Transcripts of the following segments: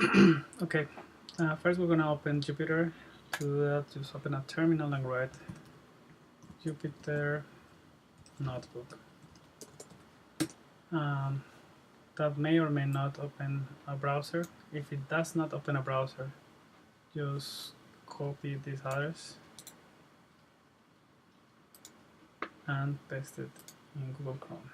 Okay, first we're gonna open Jupyter. To do that, just open a terminal and write Jupyter Notebook. That may or may not open a browser. If it does not open a browser, just copy this address and paste it in Google Chrome.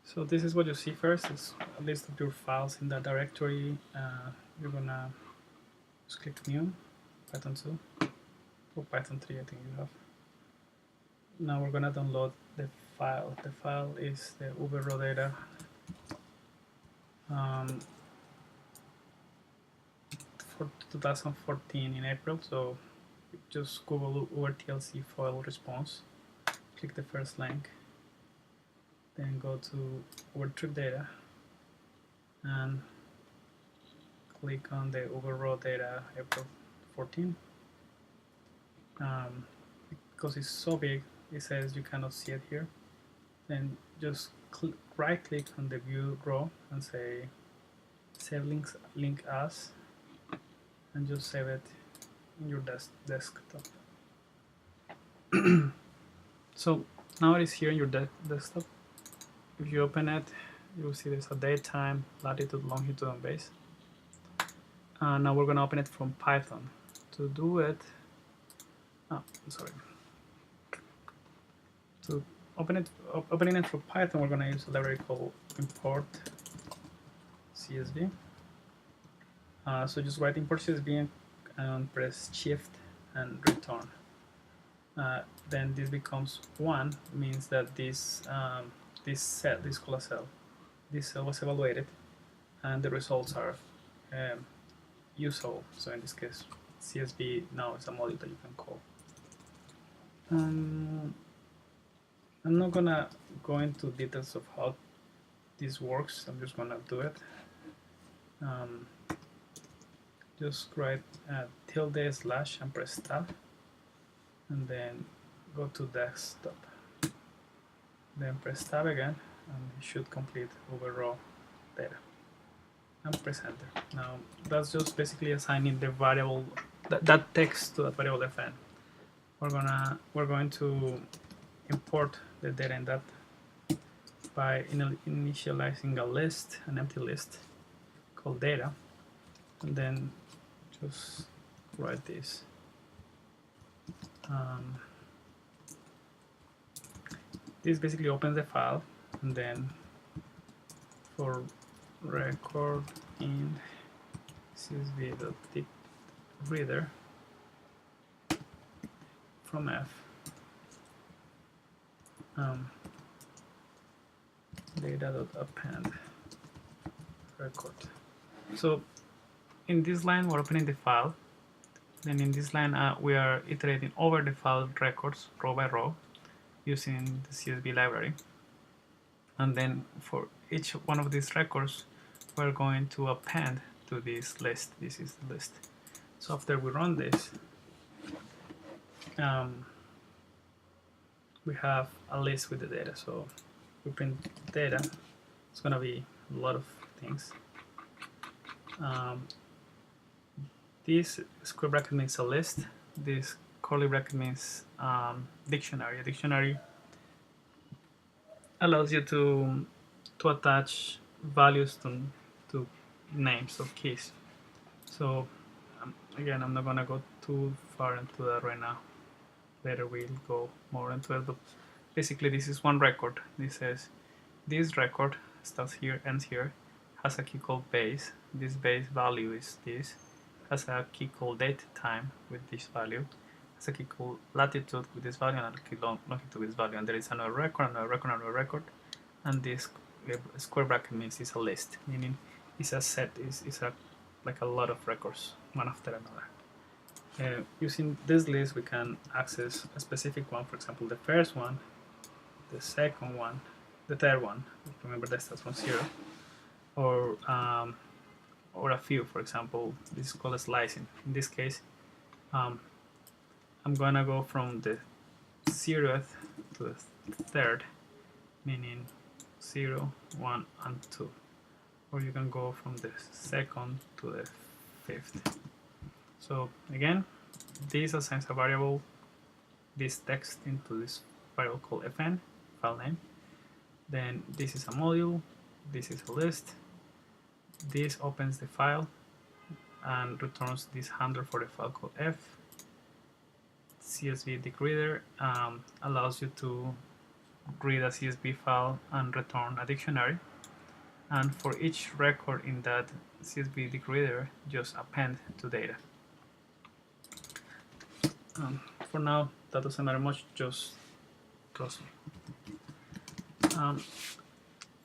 So this is what you see first. It's a list of your files in that directory. You're gonna just click New, Python 2, or Python 3 I think you have. Now we're gonna download the file. The file is the Uber raw data. For 2014 in April, so just Google Uber TLC file response, click the first link, then go to Uber trip data and click on the Uber raw data April 14. Because it's so big, it says you cannot see it here. Then just right click on the view raw and say save link as, and just save it in your desktop. So now it is here in your desktop. If you open it, you will see there's a date, time, latitude, longitude, and base. Now we're gonna open it from Python. To do it, to opening it from Python, we're gonna use a library called import CSV. So just write import CSV and press Shift and return. Then this becomes 1, means that this cell was evaluated, and the results are useful. So in this case, CSV now is a module that you can call. I'm not gonna go into details of how this works. I'm just gonna do it. Just write ~/ and press tab, and then go to desktop. Then press tab again, and it should complete Uber raw data. And press enter. Now that's just basically assigning the variable that text to that variable fn. We're going to import the data in that by initializing a list, an empty list called data, and then just write this. This basically opens the file, and then for record in csv.tip reader from F, data.append record. So in this line we're opening the file, then in this line we are iterating over the file records row by row using the CSV library, and then for each one of these records we're going to append to this list. This is the list. So after we run this, we have a list with the data. So we print data. It's gonna be a lot of things. This square bracket means a list. This curly bracket means dictionary. A dictionary allows you to attach values to names of keys. So again, I'm not gonna go too far into that right now. Later we'll go more into it, but basically this is one record. This says this record starts here, ends here, has a key called base. This base value is this, has a key called date time with this value, has a key called latitude with this value, and a key longitude with this value, and there is another record, another record, another record, and this square bracket means it's a list, meaning it's a set, it's like a lot of records, one after another. Using this list we can access a specific one, for example the first one, the second one, the third one, remember that starts from 0, or a few. For example, this is called slicing. In this case, I'm gonna go from the 0th to the 3rd, meaning 0, 1, and 2. Or you can go from the second to the fifth. So again, this assigns a variable, this text, into this variable called fn, file name. Then this is a module, this is a list. This opens the file and returns this handler for the file called f. CSV decoder allows you to read a CSV file and return a dictionary. And for each record in that CSV decoder, just append to data. For now, that doesn't matter much, just trust me.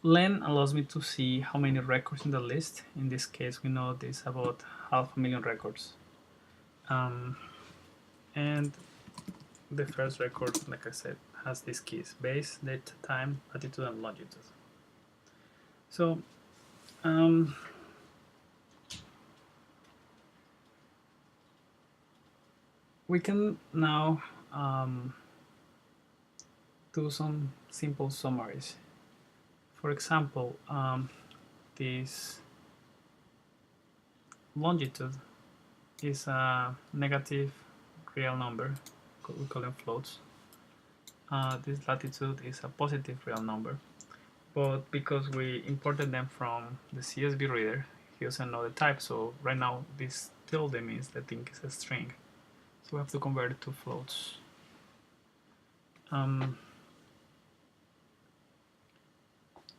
Len allows me to see how many records in the list. In this case, we know there's about 500,000 records. And the first record, like I said, has these keys: base, date, time, latitude, and longitude. So we can now do some simple summaries. For example, this longitude is a negative real number, we call them floats. This latitude is a positive real number, but because we imported them from the CSV reader, he doesn't know the type, so right now this tilde means the thing is a string, so we have to convert it to floats.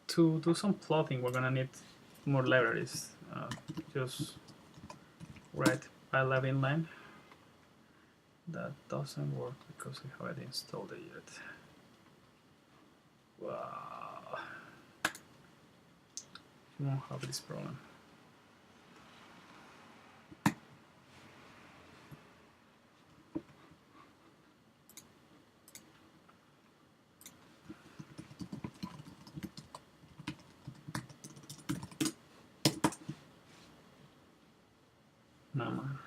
To do some plotting, we're gonna need more libraries. Just write pylab inline. That doesn't work because we haven't installed it yet. Wow, you won't have this problem. No, man.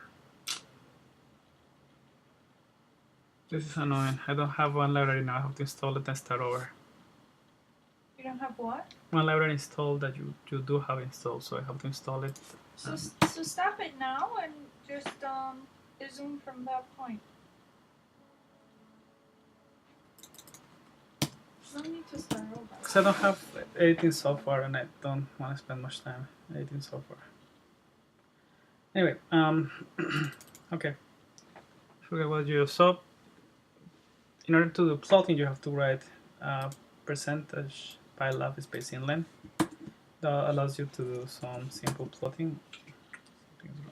This is annoying. I don't have one library now. I have to install it and start over. You don't have what? One library installed that you do have installed, so I have to install it. So stop it now and just resume from that point. No need to start over. Because I don't have editing software and I don't want to spend much time editing software. Anyway, okay. Forget what you saw. In order to do plotting, you have to write percentage pylab space inline. That allows you to do some simple plotting. Something's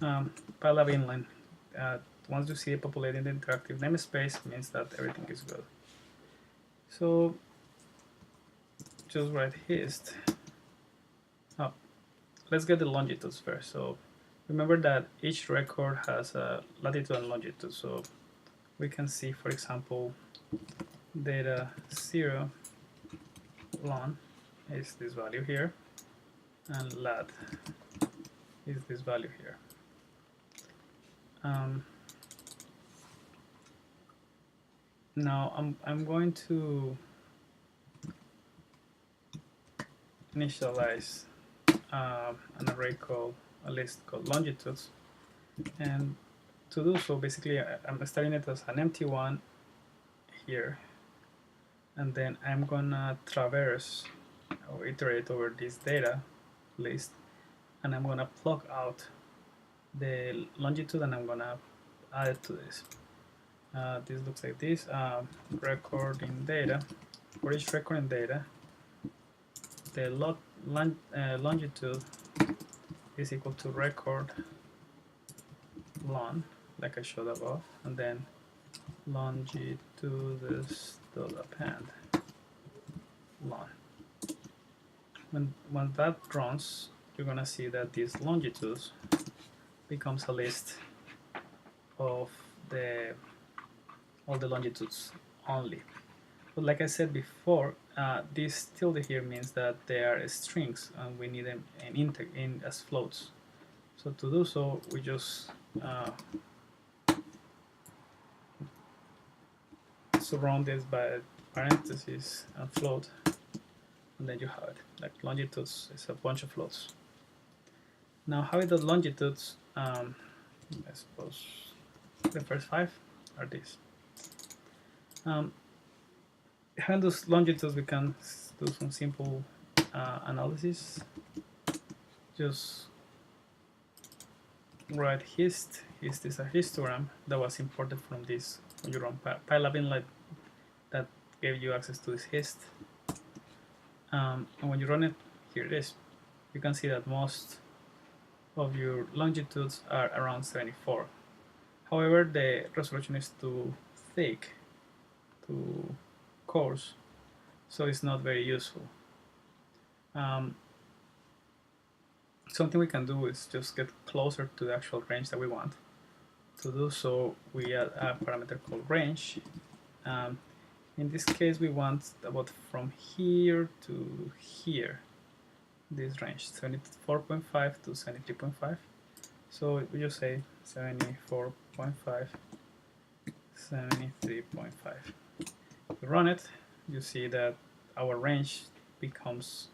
wrong. Pylab inline. Once you see it populating the interactive namespace, means that everything is good. So just write hist. Oh, let's get the longitudes first. So remember that each record has a latitude and longitude. So we can see, for example, data 0 lon is this value here, and lat is this value here. Now I'm going to initialize an array called a list called longitudes, and to do so, basically I'm starting it as an empty one here, and then I'm gonna traverse or iterate over this data list, and I'm gonna plug out the longitude, and I'm gonna add it to this. This looks like this. Record in data. For each record in data, the longitude is equal to record lon, like I showed above, and then longitudes.append lon. When that runs, you're gonna see that these longitudes becomes a list of all the longitudes only. But like I said before, this tilde here means that they are strings, and we need them in as floats. So to do so, we just surround this by parentheses and float, and then you have it. Like longitudes is a bunch of floats. Now, how it does longitudes? I suppose the first 5 are these. Having those longitudes, we can do some simple analysis. Just write hist. Hist is a histogram that was imported from this when you run Pylab inlet that gave you access to this hist. And when you run it, here it is. You can see that most of your longitudes are around 74. However, the resolution is too thick, too coarse, so it's not very useful. Something we can do is just get closer to the actual range that we want. To do so, we add a parameter called range. In this case, we want about from here to here, this range, 74.5 to 73.5. So we just say 74.5, 73.5. If we run it, you see that our range becomes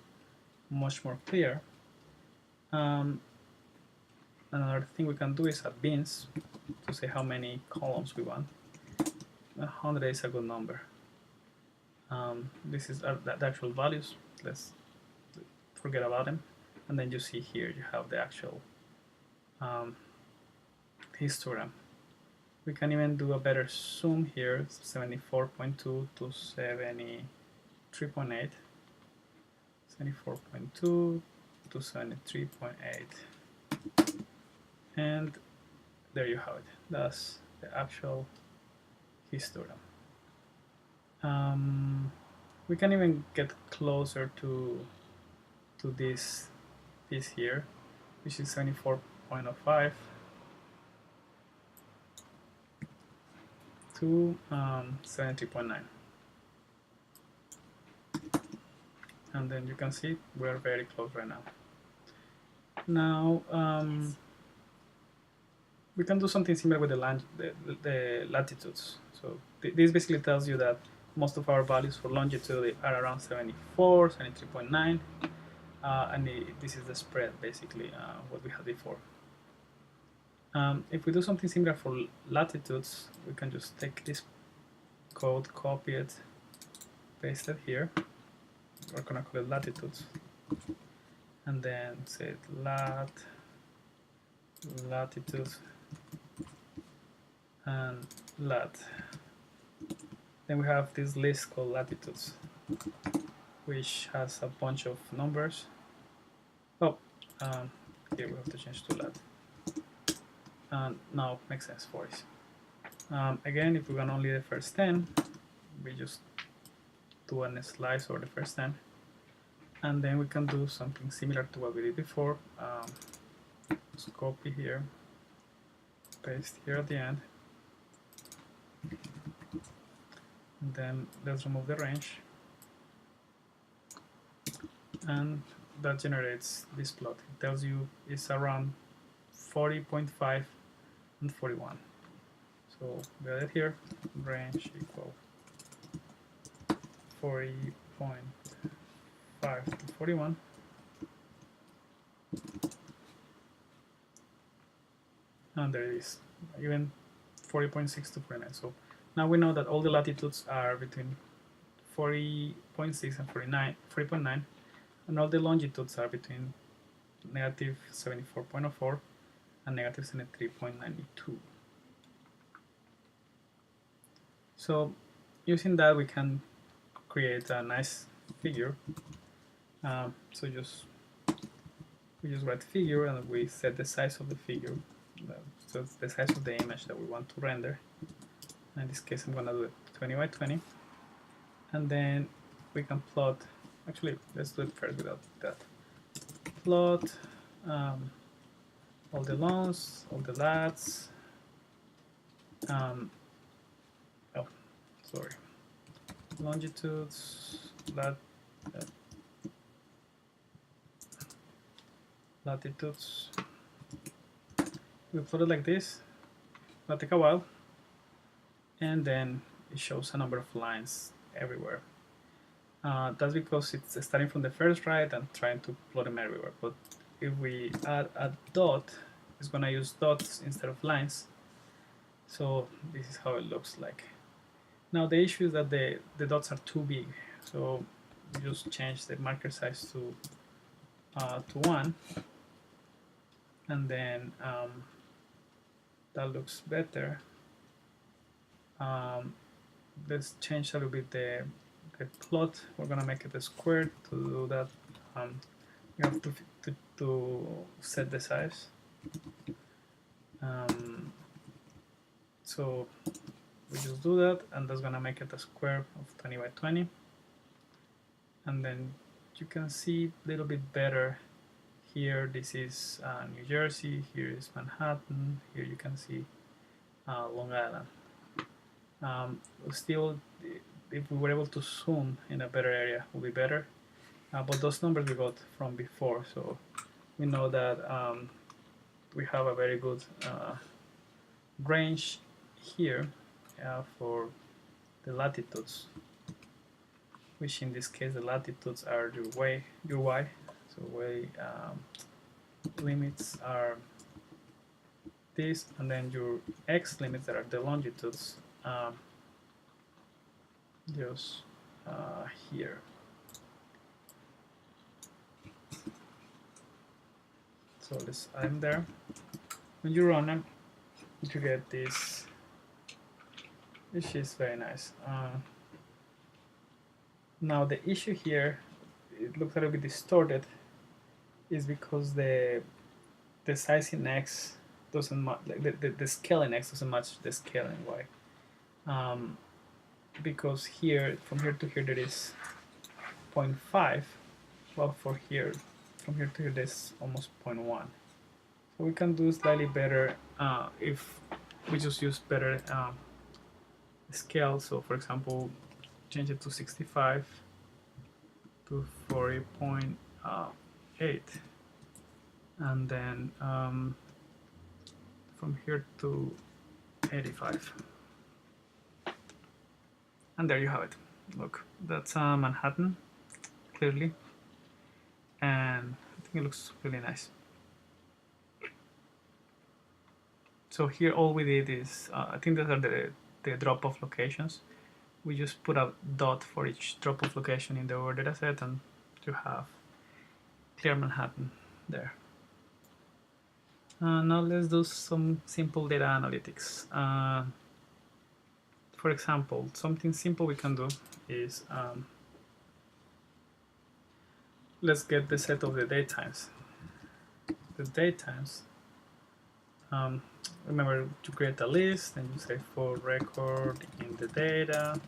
much more clear. Another thing we can do is add bins to say how many columns we want. 100 is a good number. This is the actual values. Let's forget about them. And then you see here you have the actual histogram. We can even do a better zoom here, 74.2 to 73.8. 74.2 to 73.8. And there you have it. That's the actual histogram. We can even get closer to this piece here, which is 74.05 to 73.9. And then you can see we're very close right now. Now we can do something similar with the latitudes. So this basically tells you that most of our values for longitude are around 74, 73.9, and this is the spread, basically, what we had before. If we do something similar for latitudes, we can just take this code, copy it, paste it here. We're gonna call it latitudes, and then say latitudes and lat. Then we have this list called latitudes, which has a bunch of numbers. Oh, here we have to change to lat. And now it makes sense for us. Again, if we want only the first 10, we just do a slice over the first 10. And then we can do something similar to what we did before. Just copy here, paste here at the end. And then let's remove the range. And that generates this plot. It tells you it's around 40.5 and 41. So we add it here, range equal 40.5 to 41. And there it is, even 40.6 to 49. So now we know that all the latitudes are between 40.6 and 40.9, and all the longitudes are between negative 74.04 and negative 73.92. So using that, we can create a nice figure. So we just write figure, and we set the size of the figure. So it's the size of the image that we want to render. In this case, I'm going to do it 20 by 20. And then we can plot, actually, let's do it first without that. Plot all the longs, all the lats. Oh, sorry. Longitudes, latitudes. We plot it like this. It'll take a while, and then it shows a number of lines everywhere. That's because it's starting from the first right and trying to plot them everywhere. But if we add a dot, it's gonna use dots instead of lines. So this is how it looks like. Now the issue is that the dots are too big. So just change the marker size to 1, and then that looks better. Let's change a little bit the plot. We're gonna make it a square. To do that, you have to set the size. So we just do that, and that's gonna make it a square of 20 by 20. And then you can see a little bit better here. This is New Jersey, here is Manhattan, here you can see Long Island. Still, if we were able to zoom in a better area, it would be better. But those numbers we got from before, so we know that we have a very good range here for the latitudes, which in this case the latitudes are your y, so y limits are this, and then your x limits that are the longitudes just here. So let's add them there. When you run them, you get this, which is very nice. Now the issue here, it looks a little bit distorted, is because the size in x doesn't match, like the scale in x doesn't match the scale in y. Because here, from here to here, there is 0.5. Well, for here, from here to here, there's almost 0.1. So we can do slightly better if we just use better scale. So, for example, change it to 65 to 40.8, and then from here to 85. And there you have it. Look, that's Manhattan, clearly, and I think it looks really nice. So here all we did is, I think those are the drop-off locations. We just put a dot for each drop-off location in the our dataset, and you have clear Manhattan there. Now let's do some simple data analytics. For example, something simple we can do is let's get the set of the date times. The date times. Remember to create a list, and you say for record in the data,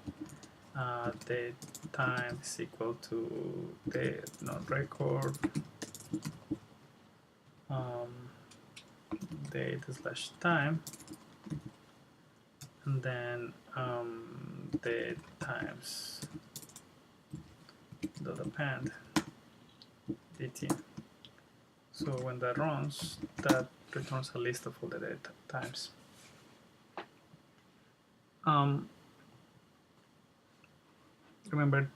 date time is equal to date not record, date slash time, and then date times dot append dt. So when that runs, that returns a list of all the date times. Remember,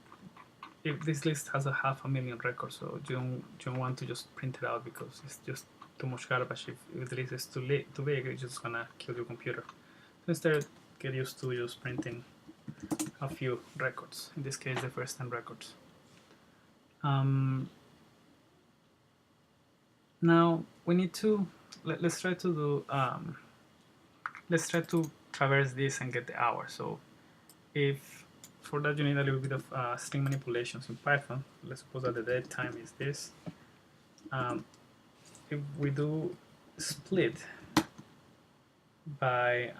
if this list has 500,000 records, so you don't want to just print it out because it's just too much garbage. If the list is too big, it's just gonna kill your computer. So instead, get used to just printing a few records. In this case, the first 10 records. Now we need to let's try to do let's try to traverse this and get the hour. So if for that you need a little bit of string manipulations in Python. Let's suppose that the date time is this. If we do split by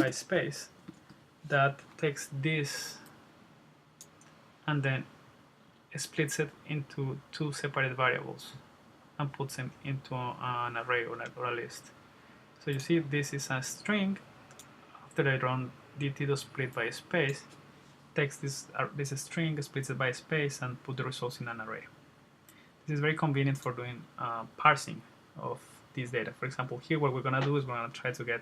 space, that takes this and then splits it into two separate variables and puts them into an array or a list. So you see this is a string. After I run dt.split by space, takes this string, splits it by space, and put the results in an array. This is very convenient for doing parsing of this data. For example, here what we're going to do is we're going to try to get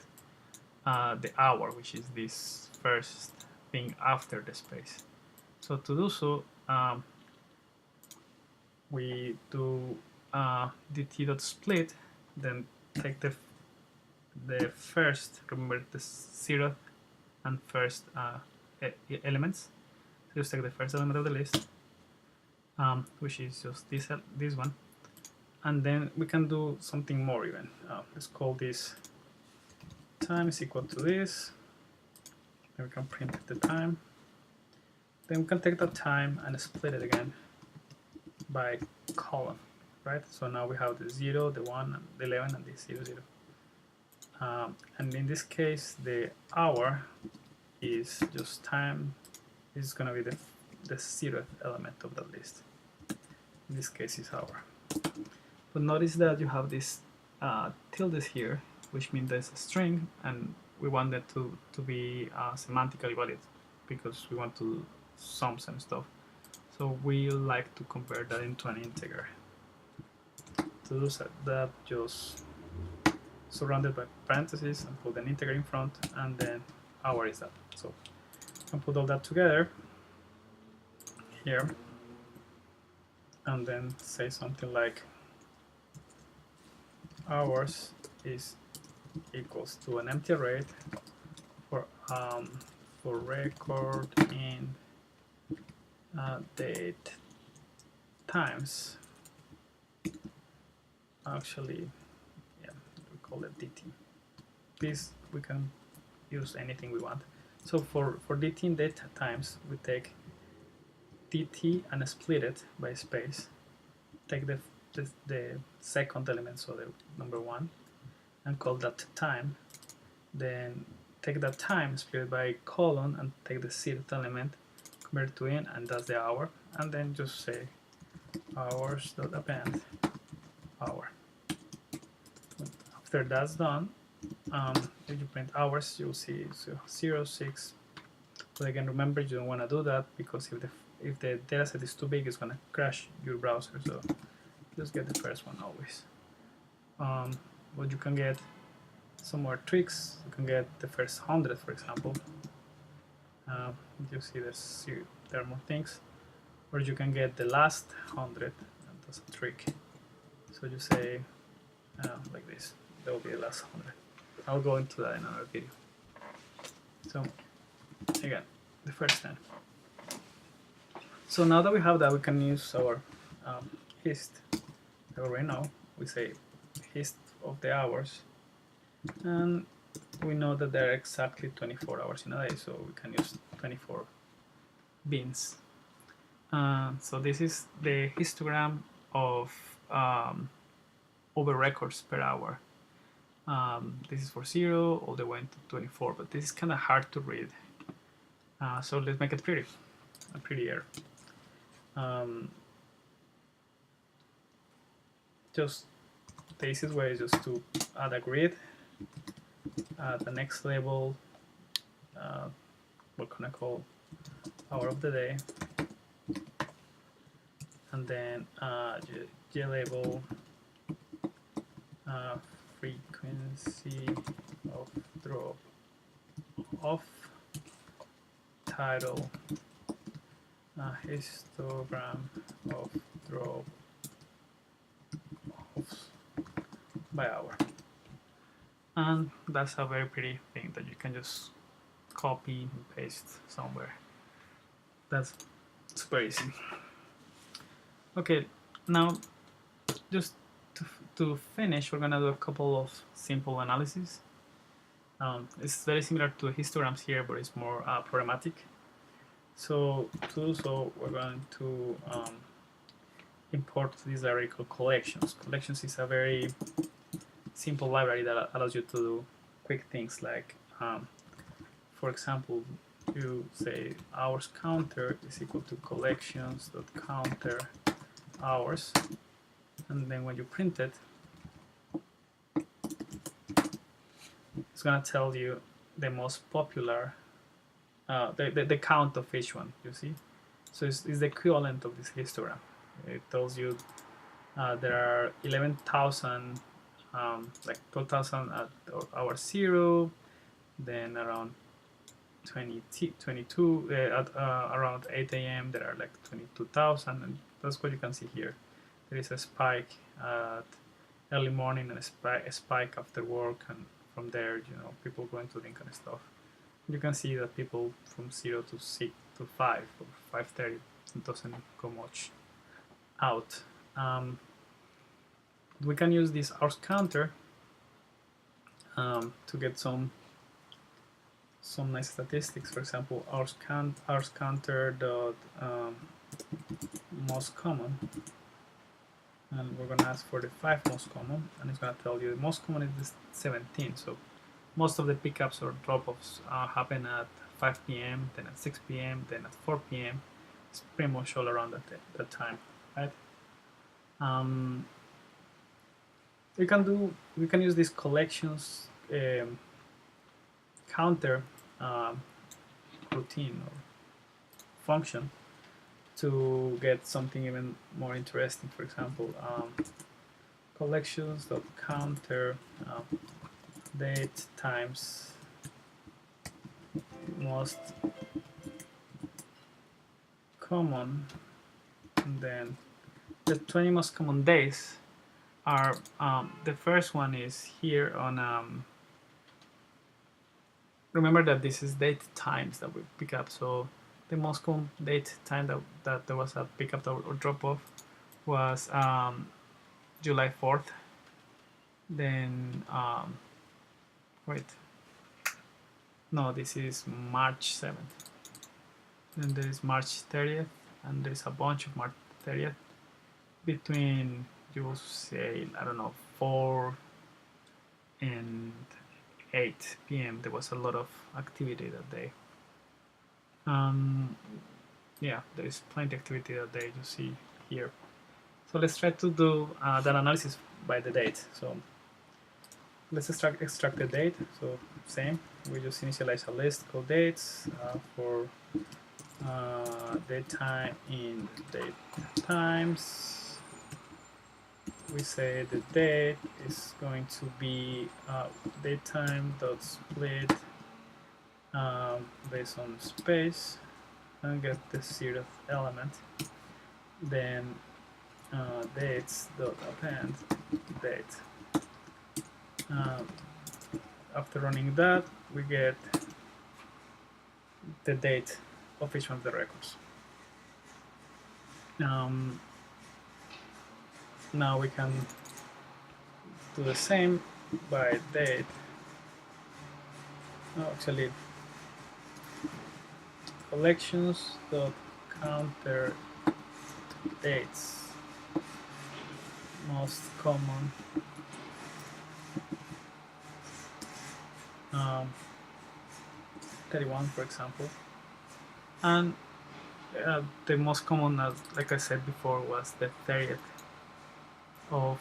the hour, which is this first thing after the space. So to do so, we do dt.split, then take the first, remember the 0th and first elements. So just take the first element of the list, which is just this one, and then we can do something more even. Let's call this time is equal to this. Then we can print the time. Then we can take that time and split it again by column, right? So now we have the 0, the 1, and the 11, and the 0, 0. And in this case, the hour is just time. This is going to be the 0th element of the list. In this case, is hour. But notice that you have this tildes here, which means there's a string, and we want it to be semantically valid because we want to sum some stuff. So we like to convert that into an integer. To do that, just surrounded by parentheses and put an integer in front, and then hour is that. So I can put all that together here, and then say something like hours is equals to an empty array for record in date times. Actually, yeah, we call it dt. This we can use anything we want. So for dt in date times, we take dt and split it by space. Take the second element, so the number 1, and call that time. Then take that time, split it by colon, and take the 0th element, convert it to in, and that's the hour. And then just say hours.append hour. After that's done, if you print hours, you'll see 0, 6. But again, remember, you don't want to do that because if the dataset is too big, it's going to crash your browser. So just get the first one always. But you can get some more tricks. You can get the first 100, for example. You see there are more things. Or you can get the last 100, and that's a trick. So you say like this. That will be the last 100. I'll go into that in another video. So again, the first 10. So now that we have that, we can use our hist. Right now, we say hist of the hours, and we know that there are exactly 24 hours in a day, so we can use 24 bins. So this is the histogram of over records per hour. This is for 0 all the way to 24, but this is kind of hard to read. So let's make it prettier. Just the easiest way is just to add a grid. The next label, we're gonna call hour of the day, and then glabel frequency of drop off, title histogram of drop offs by hour. And that's a very pretty thing that you can just copy and paste somewhere. That's super easy. Okay, now just to finish, we're gonna do a couple of simple analyses. It's very similar to histograms here, but it's more programmatic. So to do so, we're going to import this library called collections. Collections is a very simple library that allows you to do quick things like, for example, you say hours counter is equal to collections.counter hours, and then when you print it, it's going to tell you the most popular, the count of each one, you see? So it's the equivalent of this histogram. It tells you there are 11,000, like 12,000 at hour 0, Then around 22 at around 8 a.m. there are like 22,000, and that's what you can see here. There is a spike at early morning and a spike after work, and from there, you know, people going to drink and stuff. You can see that people from 0 to 6 to 5 or 5:30, it doesn't go much out. We can use this hours counter to get some nice statistics. For example, hours counter dot most common, and we're gonna ask for the 5 most common, and it's gonna tell you the most common is this 17. So most of the pickups or drop-offs happen at 5 p.m., then at 6 p.m., then at 4 p.m. It's pretty much all around that time, right? We can use these collections counter routine or function to get something even more interesting. For example, collections.counter date times most common, and then the 20 most common days are the first one is here on remember that this is date times that we pick up, so the most common date time that there was a pickup or drop off was July 4th. Then wait, no, this is March 7th. Then there is March 30th, and there's a bunch of March 30th between, you will say, I don't know, 4 and 8 p.m. There was a lot of activity that day. Yeah, there is plenty of activity that day, you see here. So let's try to do that analysis by the date. So let's extract the date. So same, we just initialize a list called dates for date time in date times. We say the date is going to be date time dot split based on space and get the 0th element. Then dates dot append date. After running that, we get the date of each one of the records. Now we can do the same by date. Actually, collections dot counter dates most common 31, for example, and the most common, like I said before, was the 30th of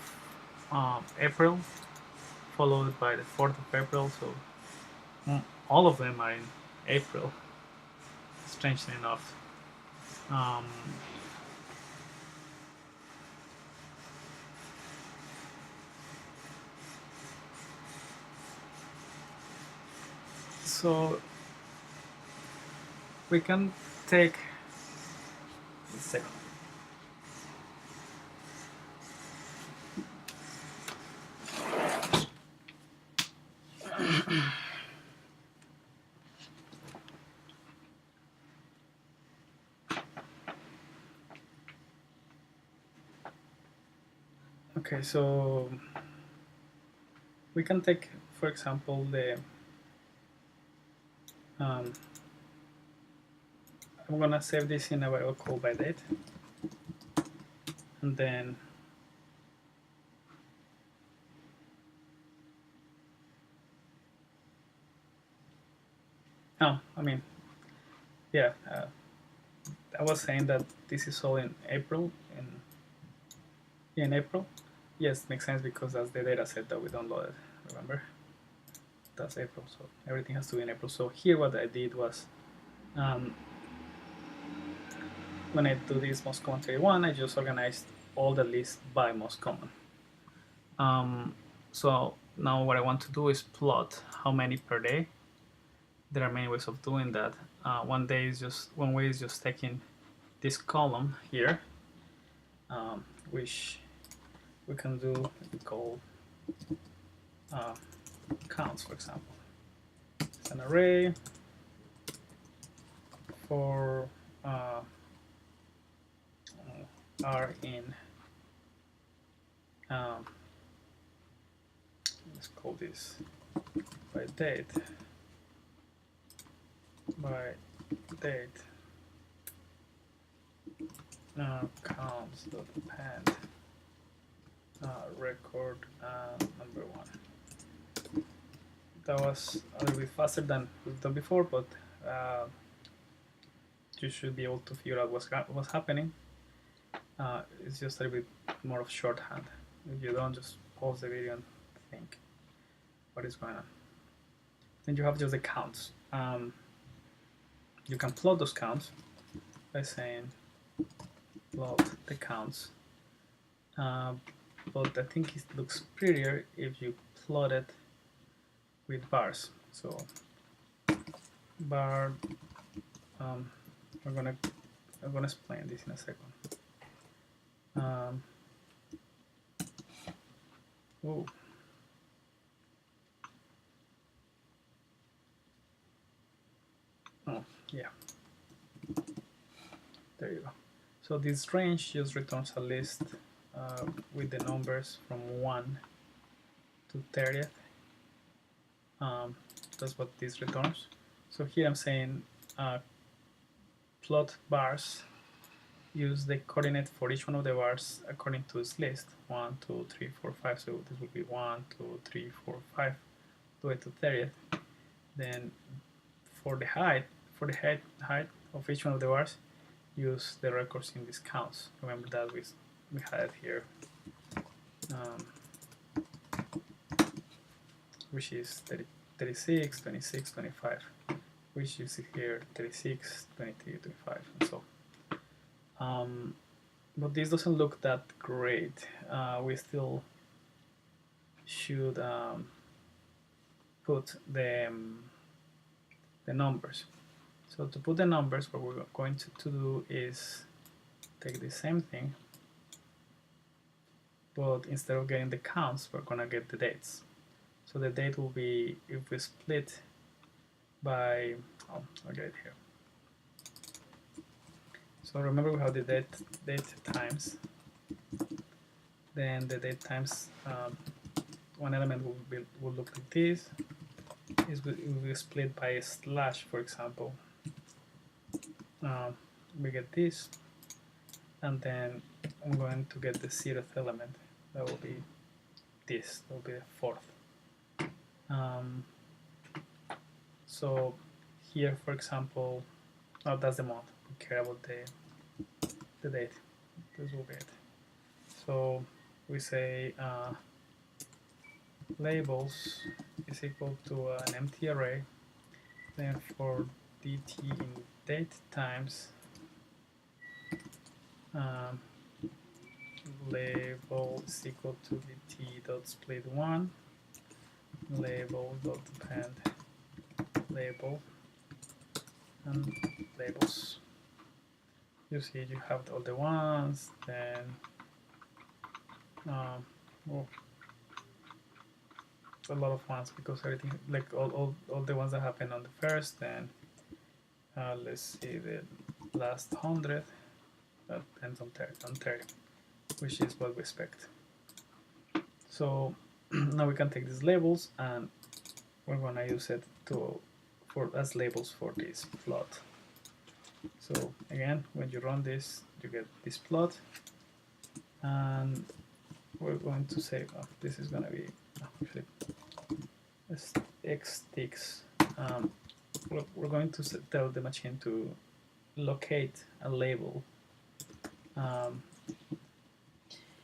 April, followed by the 4th of April. So all of them are in April, strangely enough. So we can take a second. Okay, so we can take, for example, the I'm gonna save this in a variable called by date, and then I was saying that this is all in April. In April, yes, makes sense because that's the data set that we downloaded. Remember, that's April, so everything has to be in April. So here, what I did was, when I do this most common 31, I just organized all the lists by most common. So now what I want to do is plot how many per day there are many ways of doing that. One way is just taking this column here, which we can do called counts, for example. It's an array for R in let's call this by date counts dot append record number one. That was a little bit faster than we've done before, but you should be able to figure out what's happening. It's just a little bit more of shorthand. If you don't, just pause the video and think what is going on. Then you have just the counts. You can plot those counts by saying plot the counts, but I think it looks prettier if you plot it with bars. So bar, I'm gonna explain this in a second. Oh. Oh, yeah. There you go. So this range just returns a list with the numbers from 1 to 30th. That's what this returns. So here I'm saying plot bars, use the coordinate for each one of the bars according to its list, 1, 2, 3, 4, 5. So this will be 1, 2, 3, 4, 5, to it to 30th. Then for the height of each one of the bars, use the records in these counts. Remember that we had it here, which is 36, 26, 25, which is here 36, 23, 25, and so on. But this doesn't look that great. We still should put the numbers. So to put the numbers, what we're going to do is take the same thing, but instead of getting the counts, we're going to get the dates. So the date will be, if we split by, I'll get it here. So remember we have the date times, then the date times one element will look like this. It will be split by a slash, for example. We get this, and then I'm going to get the 0th element. That will be this. That will be the 4th. So here, for example, that's the month. We care about the date. This will be it. So we say labels is equal to an empty array. Then for dt in date times, label is equal to dt dot split 1 label dot append label and labels. You see you have all the ones, then a lot of ones because everything, like all the ones that happen on the first, then let's see the last 100 that ends on 30, which is what we expect. So now we can take these labels and we're gonna use it as labels for this plot. So again, when you run this, you get this plot, and we're going to say this is gonna be x ticks. We're going to tell the machine to locate a label.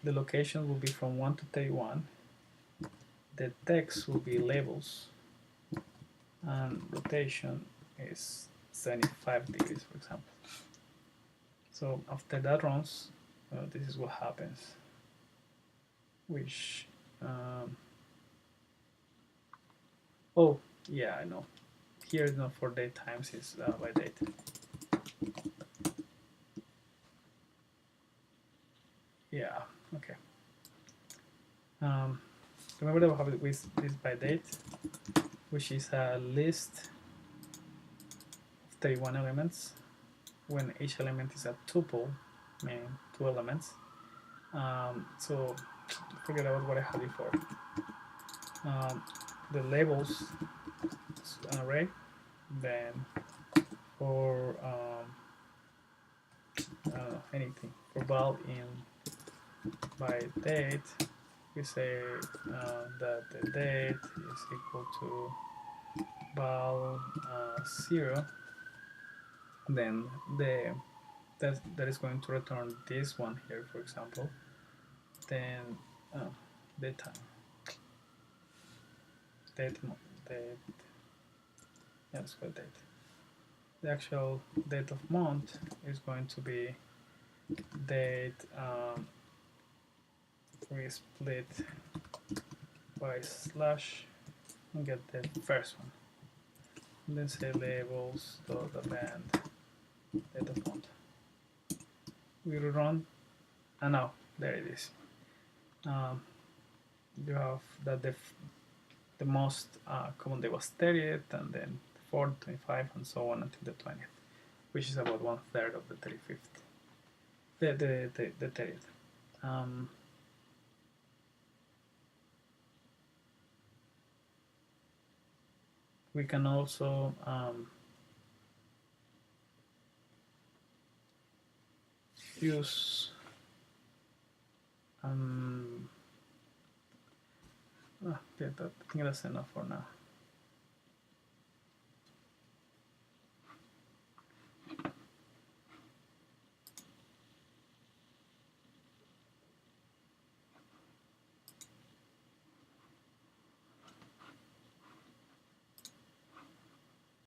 The location will be from 1 to 31. The text will be labels, and rotation is 75 degrees, for example. So after that runs, this is what happens, which oh yeah, I know, here is not for date times, it's by date. Yeah, okay. Remember that we have with this by date, which is a list of 31 elements when each element is a tuple, meaning 2 elements. So forget about what I had before. The labels is an array, then for anything for val in by date, we say that the date is equal to val 0. Then that is going to return this one here, for example. Then date time, date, yeah, let's go date. The actual date of month is going to be date. We split by slash and get the first one. And then say labels dot append date of month. We run, and now there it is. You have that the most common day was 30th, and then 4th, 25, and so on until the 20th, which is about 1/3 of the 35th. The 30th. We can also use okay, I think that's enough for now.